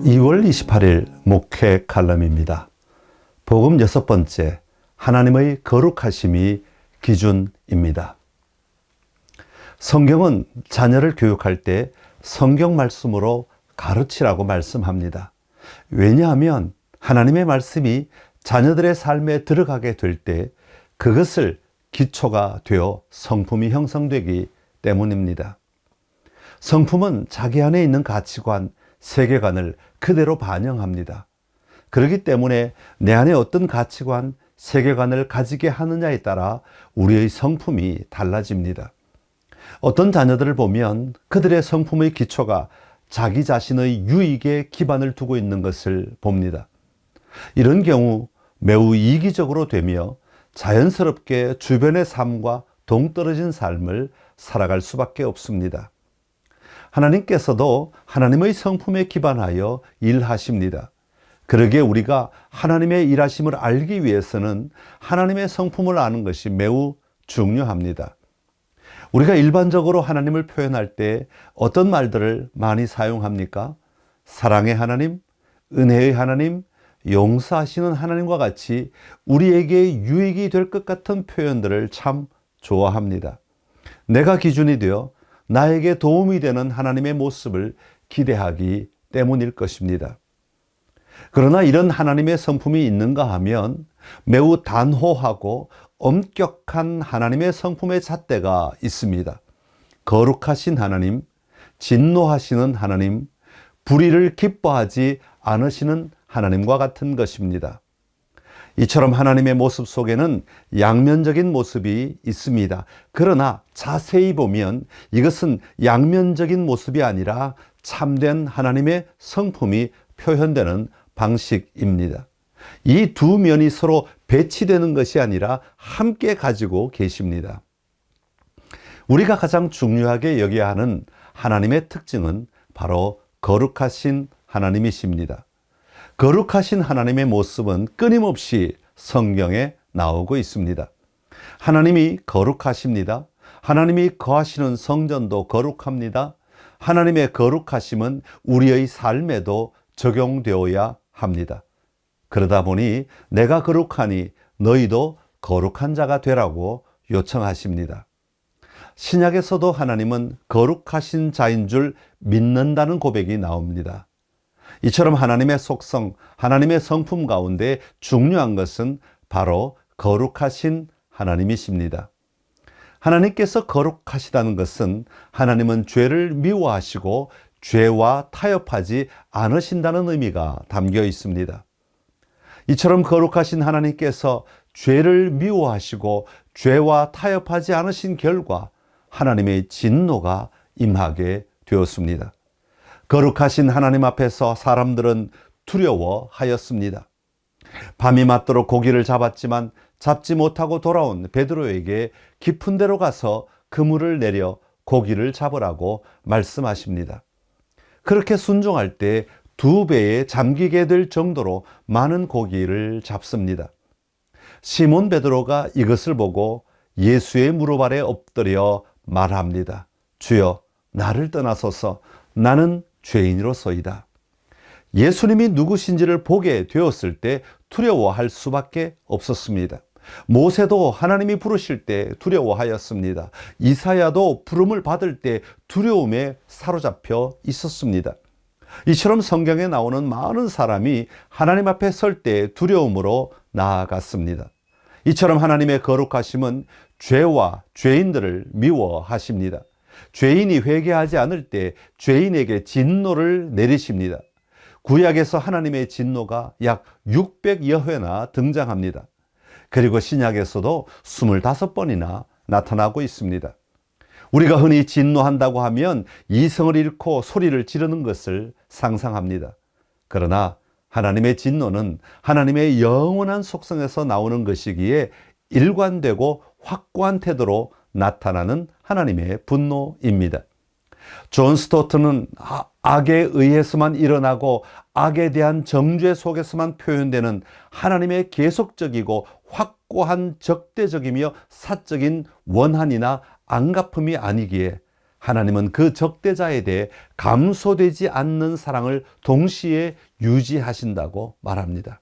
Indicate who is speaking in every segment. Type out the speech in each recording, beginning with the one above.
Speaker 1: 2월 28일 목회 칼럼입니다. 복음 6번째, 하나님의 거룩하심이 기준입니다. 성경은 자녀를 교육할 때 성경 말씀으로 가르치라고 말씀합니다. 왜냐하면 하나님의 말씀이 자녀들의 삶에 들어가게 될 때 그것을 기초가 되어 성품이 형성되기 때문입니다. 성품은 자기 안에 있는 가치관, 세계관을 그대로 반영합니다. 그렇기 때문에 내 안에 어떤 가치관, 세계관을 가지게 하느냐에 따라 우리의 성품이 달라집니다. 어떤 자녀들을 보면 그들의 성품의 기초가 자기 자신의 유익에 기반을 두고 있는 것을 봅니다. 이런 경우 매우 이기적으로 되며 자연스럽게 주변의 삶과 동떨어진 삶을 살아갈 수밖에 없습니다. 하나님께서도 하나님의 성품에 기반하여 일하십니다. 그러기에 우리가 하나님의 일하심을 알기 위해서는 하나님의 성품을 아는 것이 매우 중요합니다. 우리가 일반적으로 하나님을 표현할 때 어떤 말들을 많이 사용합니까? 사랑의 하나님, 은혜의 하나님, 용서하시는 하나님과 같이 우리에게 유익이 될 것 같은 표현들을 참 좋아합니다. 내가 기준이 되어 나에게 도움이 되는 하나님의 모습을 기대하기 때문일 것입니다. 그러나 이런 하나님의 성품이 있는가 하면 매우 단호하고 엄격한 하나님의 성품의 잣대가 있습니다. 거룩하신 하나님, 진노하시는 하나님, 불의를 기뻐하지 않으시는 하나님과 같은 것입니다. 이처럼 하나님의 모습 속에는 양면적인 모습이 있습니다. 그러나 자세히 보면 이것은 양면적인 모습이 아니라 참된 하나님의 성품이 표현되는 방식입니다. 이 두 면이 서로 배치되는 것이 아니라 함께 가지고 계십니다. 우리가 가장 중요하게 여겨야 하는 하나님의 특징은 바로 거룩하신 하나님이십니다. 거룩하신 하나님의 모습은 끊임없이 성경에 나오고 있습니다. 하나님이 거룩하십니다. 하나님이 거하시는 성전도 거룩합니다. 하나님의 거룩하심은 우리의 삶에도 적용되어야 합니다. 그러다 보니 내가 거룩하니 너희도 거룩한 자가 되라고 요청하십니다. 신약에서도 하나님은 거룩하신 자인 줄 믿는다는 고백이 나옵니다. 이처럼 하나님의 속성, 하나님의 성품 가운데 중요한 것은 바로 거룩하신 하나님이십니다. 하나님께서 거룩하시다는 것은 하나님은 죄를 미워하시고 죄와 타협하지 않으신다는 의미가 담겨 있습니다. 이처럼 거룩하신 하나님께서 죄를 미워하시고 죄와 타협하지 않으신 결과 하나님의 진노가 임하게 되었습니다. 거룩하신 하나님 앞에서 사람들은 두려워하였습니다. 밤이 맞도록 고기를 잡았지만 잡지 못하고 돌아온 베드로에게 깊은 데로 가서 그물을 내려 고기를 잡으라고 말씀하십니다. 그렇게 순종할 때 2배에 잠기게 될 정도로 많은 고기를 잡습니다. 시몬 베드로가 이것을 보고 예수의 무릎 아래 엎드려 말합니다. 주여, 나를 떠나소서. 나는 죄인으로서이다. 예수님이 누구신지를 보게 되었을 때 두려워할 수밖에 없었습니다. 모세도 하나님이 부르실 때 두려워하였습니다. 이사야도 부름을 받을 때 두려움에 사로잡혀 있었습니다. 이처럼 성경에 나오는 많은 사람이 하나님 앞에 설 때 두려움으로 나아갔습니다. 이처럼 하나님의 거룩하심은 죄와 죄인들을 미워하십니다. 죄인이 회개하지 않을 때 죄인에게 진노를 내리십니다. 구약에서 하나님의 진노가 약 600여 회나 등장합니다. 그리고 신약에서도 25번이나 나타나고 있습니다. 우리가 흔히 진노한다고 하면 이성을 잃고 소리를 지르는 것을 상상합니다. 그러나 하나님의 진노는 하나님의 영원한 속성에서 나오는 것이기에 일관되고 확고한 태도로 나타나는 하나님의 분노입니다. 존 스토트는 악에 의해서만 일어나고 악에 대한 정죄 속에서만 표현되는 하나님의 계속적이고 확고한 적대적이며 사적인 원한이나 안갚음이 아니기에 하나님은 그 적대자에 대해 감소되지 않는 사랑을 동시에 유지하신다고 말합니다.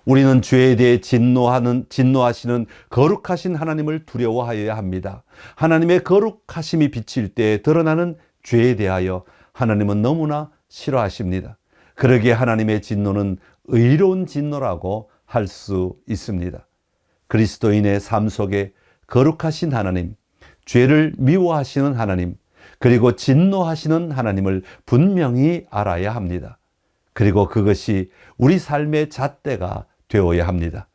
Speaker 1: 우리는 죄에 대해 진노하시는 거룩하신 하나님을 두려워하여야 합니다. 하나님의 거룩하심이 비칠 때 드러나는 죄에 대하여 하나님은 너무나 싫어하십니다. 그러기에 하나님의 진노는 의로운 진노라고 할 수 있습니다. 그리스도인의 삶 속에 거룩하신 하나님, 죄를 미워하시는 하나님, 그리고 진노하시는 하나님을 분명히 알아야 합니다. 그리고 그것이 우리 삶의 잣대가 되어야 합니다.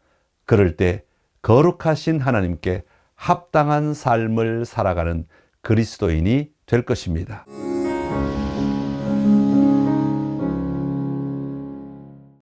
Speaker 1: 그럴 때 거룩하신 하나님께 합당한 삶을 살아가는 그리스도인이 될 것입니다.